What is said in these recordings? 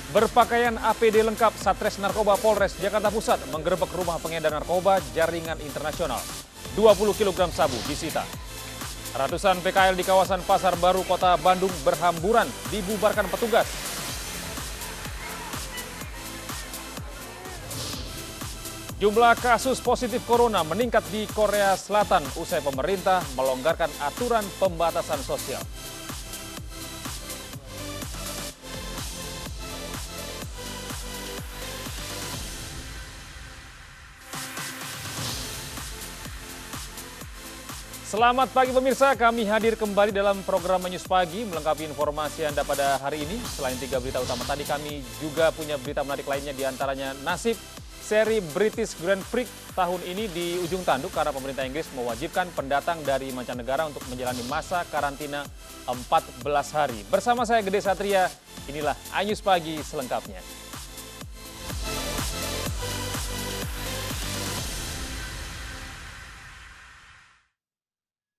Berpakaian APD lengkap, Satres Narkoba Polres Jakarta Pusat menggerebek rumah pengedar narkoba jaringan internasional. 20 kg sabu disita. Ratusan PKL di kawasan Pasar Baru Kota Bandung berhamburan dibubarkan petugas. Jumlah kasus positif corona meningkat di Korea Selatan usai pemerintah melonggarkan aturan pembatasan sosial. Selamat pagi pemirsa, kami hadir kembali dalam program News Pagi melengkapi informasi Anda pada hari ini. Selain 3 berita utama tadi, kami juga punya berita menarik lainnya, diantaranya nasib seri British Grand Prix tahun ini di ujung tanduk karena pemerintah Inggris mewajibkan pendatang dari mancanegara untuk menjalani masa karantina 14 hari. Bersama saya Gede Satria, inilah News Pagi selengkapnya.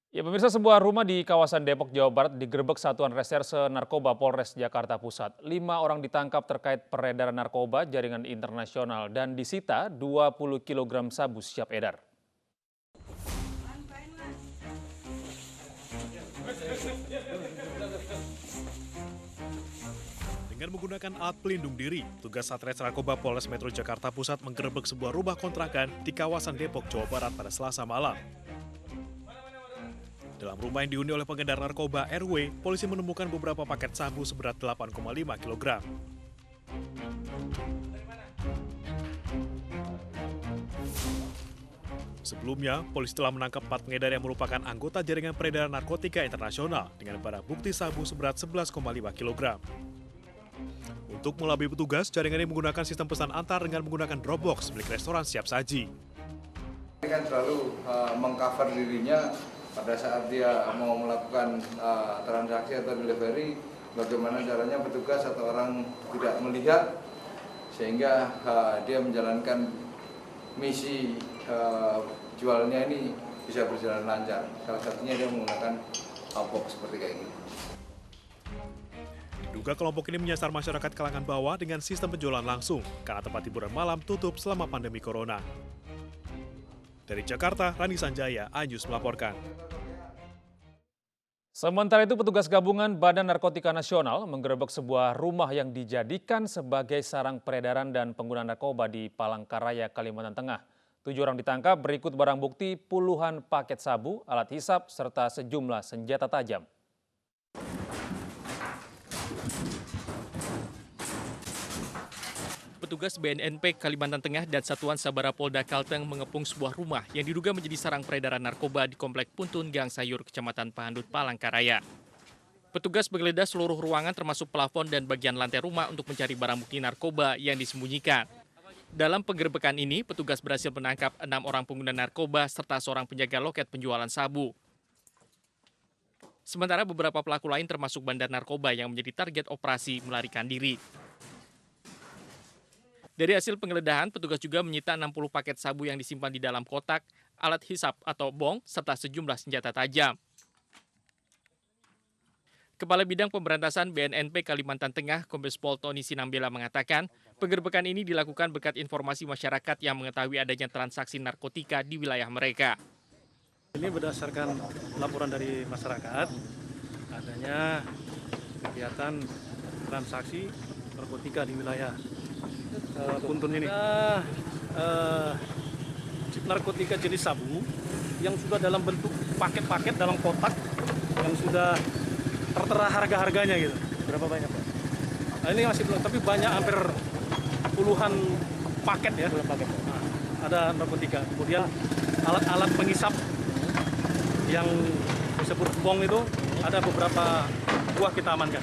Ya pemirsa, sebuah rumah di kawasan Depok, Jawa Barat digerebek Satuan Reserse Narkoba Polres Jakarta Pusat. 5 orang ditangkap terkait peredaran narkoba jaringan internasional dan disita 20 kg sabu siap edar. Dengan menggunakan alat pelindung diri, tugas Satres Narkoba Polres Metro Jakarta Pusat menggerebek sebuah rumah kontrakan di kawasan Depok, Jawa Barat pada Selasa malam. Dalam rumah yang dihuni oleh pengedar narkoba RW, polisi menemukan beberapa paket sabu seberat 8,5 kg. Sebelumnya, polisi telah menangkap 4 pengedar yang merupakan anggota jaringan peredaran narkotika internasional dengan barang bukti sabu seberat 11,5 kg. Untuk melabui petugas, jaringan ini menggunakan sistem pesan antar dengan menggunakan Dropbox milik restoran siap saji. Ini kan selalu mengcover dirinya pada saat dia mau melakukan transaksi atau delivery, bagaimana caranya petugas atau orang tidak melihat sehingga dia menjalankan misi jualnya ini bisa berjalan lancar. Salah satunya dia menggunakan box seperti kayak gini. Diduga kelompok ini menyasar masyarakat kalangan bawah dengan sistem penjualan langsung karena tempat hiburan malam tutup selama pandemi corona. Dari Jakarta, Rani Sanjaya, iNews melaporkan. Sementara itu, petugas gabungan Badan Narkotika Nasional menggerebek sebuah rumah yang dijadikan sebagai sarang peredaran dan pengguna narkoba di Palangkaraya, Kalimantan Tengah. 7 orang ditangkap, berikut barang bukti puluhan paket sabu, alat hisap, serta sejumlah senjata tajam. Petugas BNNP Kalimantan Tengah dan Satuan Sabara Polda Kalteng mengepung sebuah rumah yang diduga menjadi sarang peredaran narkoba di Komplek Puntun Gang Sayur, Kecamatan Pahandut, Palangkaraya. Petugas menggeledah seluruh ruangan termasuk plafon dan bagian lantai rumah untuk mencari barang bukti narkoba yang disembunyikan. Dalam penggerebekan ini, petugas berhasil menangkap 6 orang pengguna narkoba serta seorang penjaga loket penjualan sabu. Sementara beberapa pelaku lain termasuk bandar narkoba yang menjadi target operasi melarikan diri. Dari hasil penggeledahan, petugas juga menyita 60 paket sabu yang disimpan di dalam kotak, alat hisap atau bong, serta sejumlah senjata tajam. Kepala Bidang Pemberantasan BNNP Kalimantan Tengah, Kombes Pol Tony Sinambela mengatakan, penggerebekan ini dilakukan berkat informasi masyarakat yang mengetahui adanya transaksi narkotika di wilayah mereka. Ini berdasarkan laporan dari masyarakat, adanya kegiatan transaksi narkotika di wilayah Puntun ini. Narkotika jenis sabu yang sudah dalam bentuk paket-paket dalam kotak yang sudah tertera harga-harganya gitu. Berapa banyak, Pak? Nah, ini masih belum, tapi banyak, hampir puluhan paket ya. Nah, ada narkotika. Kemudian alat-alat pengisap yang disebut bong itu ada beberapa buah kita amankan.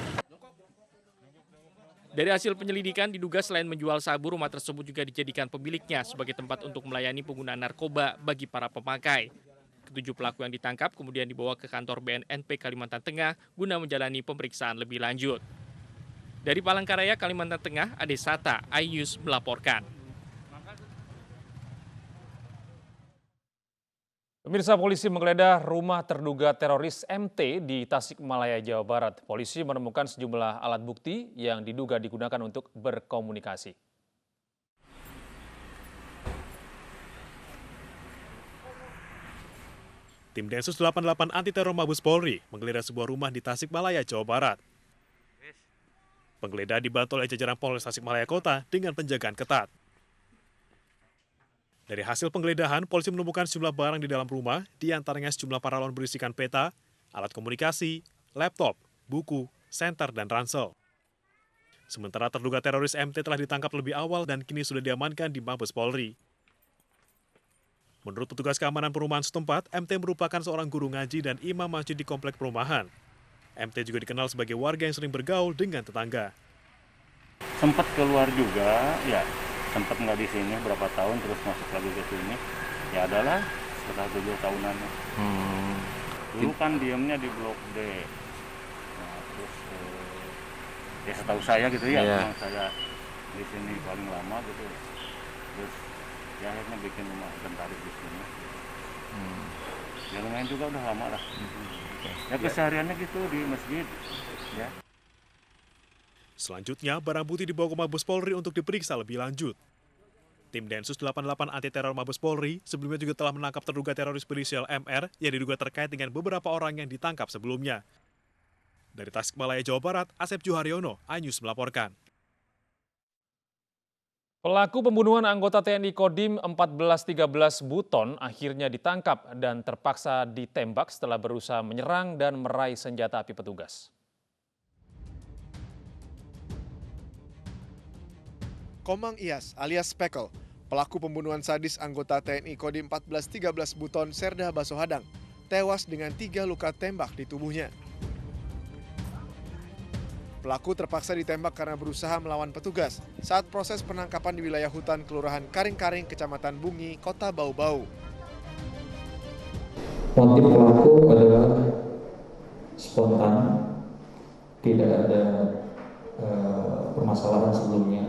Dari hasil penyelidikan, diduga selain menjual sabu, rumah tersebut juga dijadikan pemiliknya sebagai tempat untuk melayani penggunaan narkoba bagi para pemakai. Ketujuh pelaku yang ditangkap kemudian dibawa ke kantor BNNP Kalimantan Tengah guna menjalani pemeriksaan lebih lanjut. Dari Palangkaraya, Kalimantan Tengah, Ade Sata, iNews melaporkan. Pemirsa, polisi menggeledah rumah terduga teroris MT di Tasikmalaya, Jawa Barat. Polisi menemukan sejumlah alat bukti yang diduga digunakan untuk berkomunikasi. Tim Densus 88 Anti Teror Mabes Polri menggeledah sebuah rumah di Tasikmalaya, Jawa Barat. Penggeledahan dibantu oleh jajaran Polres Tasikmalaya Kota dengan penjagaan ketat. Dari hasil penggeledahan, polisi menemukan sejumlah barang di dalam rumah, di antaranya sejumlah paralon berisikan peta, alat komunikasi, laptop, buku, senter, dan ransel. Sementara terduga teroris MT telah ditangkap lebih awal dan kini sudah diamankan di Mabes Polri. Menurut petugas keamanan perumahan setempat, MT merupakan seorang guru ngaji dan imam masjid di komplek perumahan. MT juga dikenal sebagai warga yang sering bergaul dengan tetangga. Sempat keluar juga, ya. Sempat nggak di sini berapa tahun, terus masuk lagi ke sini. Ya adalah setelah 7 tahunan. Dulu kan diamnya di Blok D. Nah, terus ya setahu saya gitu ya, memang saya di sini paling lama gitu. Terus ya akhirnya bikin rumah inventaris di sini. Ya lumayan juga udah lama lah. Ya kesehariannya gitu di masjid. Ya. Selanjutnya, barang bukti dibawa ke Mabes Polri untuk diperiksa lebih lanjut. Tim Densus 88 Anti Teror Mabes Polri sebelumnya juga telah menangkap terduga teroris berinisial MR yang diduga terkait dengan beberapa orang yang ditangkap sebelumnya. Dari Tasikmalaya, Jawa Barat, Asep Juharyono, iNews melaporkan. Pelaku pembunuhan anggota TNI Kodim 1413 Buton akhirnya ditangkap dan terpaksa ditembak setelah berusaha menyerang dan meraih senjata api petugas. Komang Iyas alias Spekel, pelaku pembunuhan sadis anggota TNI Kodim 1413 Buton Serda Basohadang, tewas dengan 3 luka tembak di tubuhnya. Pelaku terpaksa ditembak karena berusaha melawan petugas saat proses penangkapan di wilayah hutan Kelurahan Karing-Karing, Kecamatan Bungi, Kota Bau-Bau. Motif pelaku adalah spontan, tidak ada permasalahan sebelumnya.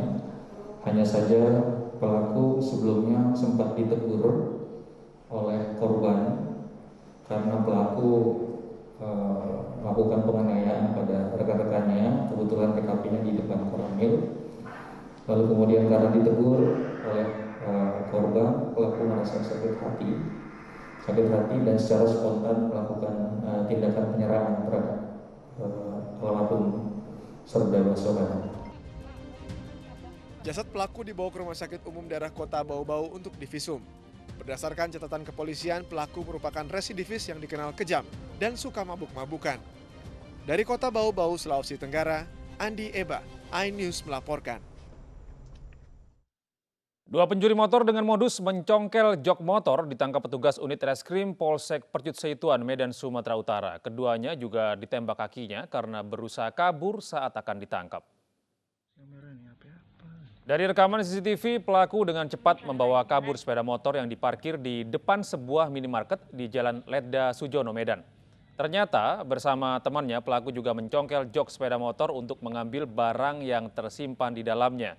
Hanya saja pelaku sebelumnya sempat ditegur oleh korban karena pelaku melakukan penganiayaan pada rekan-rekannya, kebetulan TKP-nya di depan Koramil. Lalu kemudian karena ditegur oleh korban, pelaku merasa sakit hati dan secara spontan melakukan tindakan penyerangan terhadap almarhum Serda Basohadang. Jasad pelaku dibawa ke Rumah Sakit Umum Daerah Kota Bau-Bau untuk divisum. Berdasarkan catatan kepolisian, pelaku merupakan residivis yang dikenal kejam dan suka mabuk-mabukan. Dari Kota Bau-Bau, Sulawesi Tenggara, Andi Eba, iNews melaporkan. 2 pencuri motor dengan modus mencongkel jok motor ditangkap petugas unit reskrim Polsek Percut Seituan, Medan, Sumatera Utara. Keduanya juga ditembak kakinya karena berusaha kabur saat akan ditangkap. Dari rekaman CCTV, pelaku dengan cepat membawa kabur sepeda motor yang diparkir di depan sebuah minimarket di Jalan Ledda Sujono, Medan. Ternyata bersama temannya pelaku juga mencongkel jok sepeda motor untuk mengambil barang yang tersimpan di dalamnya.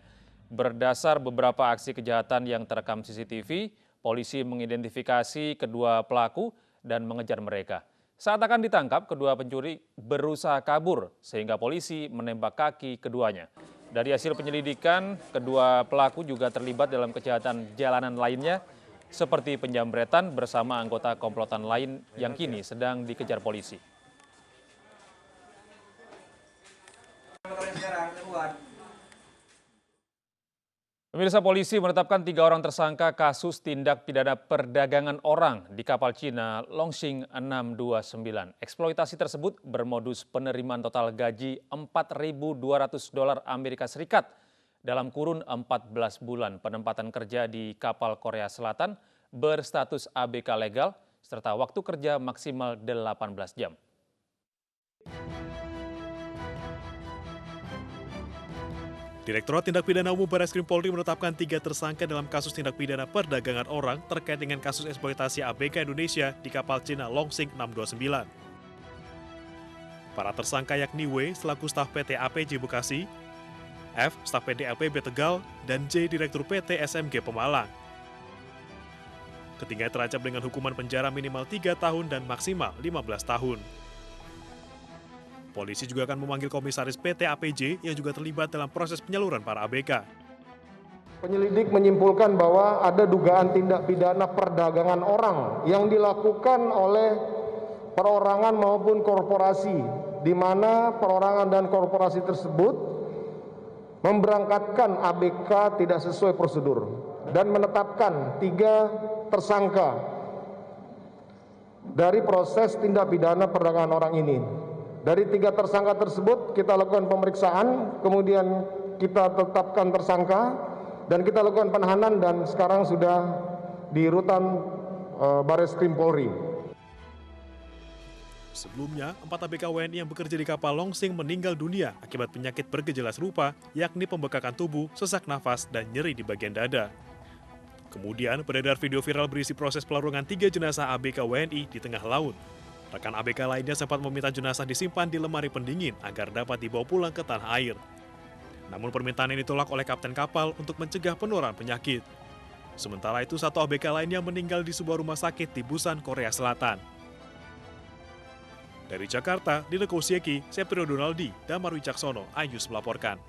Berdasar beberapa aksi kejahatan yang terekam CCTV, polisi mengidentifikasi kedua pelaku dan mengejar mereka. Saat akan ditangkap, kedua pencuri berusaha kabur sehingga polisi menembak kaki keduanya. Dari hasil penyelidikan, kedua pelaku juga terlibat dalam kejahatan jalanan lainnya seperti penjambretan bersama anggota komplotan lain yang kini sedang dikejar polisi. Pemirsa, polisi menetapkan 3 orang tersangka kasus tindak pidana perdagangan orang di kapal Cina Longsing 629. Eksploitasi tersebut bermodus penerimaan total gaji $4.200 Amerika Serikat dalam kurun 14 bulan penempatan kerja di kapal Korea Selatan berstatus ABK legal serta waktu kerja maksimal 18 jam. Direktorat Tindak Pidana Umum Barreskrim Polri menetapkan 3 tersangka dalam kasus tindak pidana perdagangan orang terkait dengan kasus eksploitasi ABK Indonesia di kapal Cina Longsing 629. Para tersangka yakni W selaku staf PT APJ Bekasi, F staf PT LPB Tegal, dan J direktur PT SMG Pemalang. Ketiganya terancam dengan hukuman penjara minimal 3 tahun dan maksimal 15 tahun. Polisi juga akan memanggil komisaris PT APJ yang juga terlibat dalam proses penyaluran para ABK. Penyelidik menyimpulkan bahwa ada dugaan tindak pidana perdagangan orang yang dilakukan oleh perorangan maupun korporasi, di mana perorangan dan korporasi tersebut memberangkatkan ABK tidak sesuai prosedur dan menetapkan 3 tersangka dari proses tindak pidana perdagangan orang ini. Dari 3 tersangka tersebut kita lakukan pemeriksaan, kemudian kita tetapkan tersangka dan kita lakukan penahanan dan sekarang sudah di rutan Bareskrim Polri. Sebelumnya, 4 ABK WNI yang bekerja di kapal Longsing meninggal dunia akibat penyakit bergejala serupa, yakni pembekakan tubuh, sesak nafas, dan nyeri di bagian dada. Kemudian, beredar video viral berisi proses pelarungan 3 jenazah ABK WNI di tengah laut. Rekan ABK lainnya sempat meminta jenazah disimpan di lemari pendingin agar dapat dibawa pulang ke tanah air. Namun permintaan ini ditolak oleh kapten kapal untuk mencegah penularan penyakit. Sementara itu, 1 ABK lainnya meninggal di sebuah rumah sakit di Busan, Korea Selatan. Dari Jakarta, Dino Kosieki, Septrio Donaldi, Damar Wicaksono, iNews melaporkan.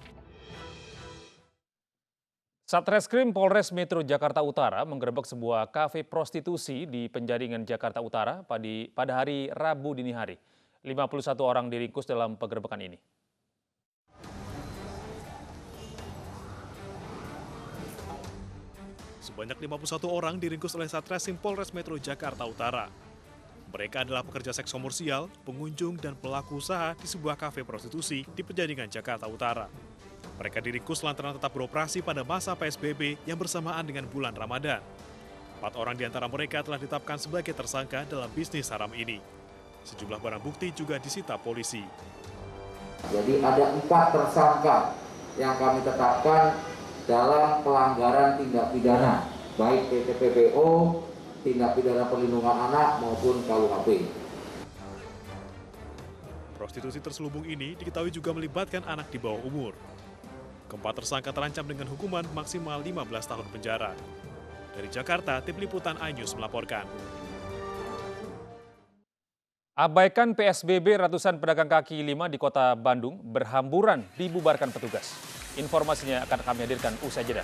Satreskrim Polres Metro Jakarta Utara menggerebek sebuah kafe prostitusi di Penjaringan, Jakarta Utara pada hari Rabu dini hari. 51 orang diringkus dalam penggerebekan ini. Sebanyak 51 orang diringkus oleh Satreskrim Polres Metro Jakarta Utara. Mereka adalah pekerja seks komersial, pengunjung, dan pelaku usaha di sebuah kafe prostitusi di Penjaringan, Jakarta Utara. Mereka diringkus lantaran tetap beroperasi pada masa PSBB yang bersamaan dengan bulan Ramadan. 4 orang di antara mereka telah ditetapkan sebagai tersangka dalam bisnis haram ini. Sejumlah barang bukti juga disita polisi. Jadi ada 4 tersangka yang kami tetapkan dalam pelanggaran tindak pidana, baik TPPO, tindak pidana perlindungan anak maupun KUHP. Prostitusi terselubung ini diketahui juga melibatkan anak di bawah umur. Keempat tersangka terancam dengan hukuman maksimal 15 tahun penjara. Dari Jakarta, tim liputan iNews melaporkan. Abaikan PSBB, ratusan pedagang kaki lima di kota Bandung berhamburan dibubarkan petugas. Informasinya akan kami hadirkan usai jeda.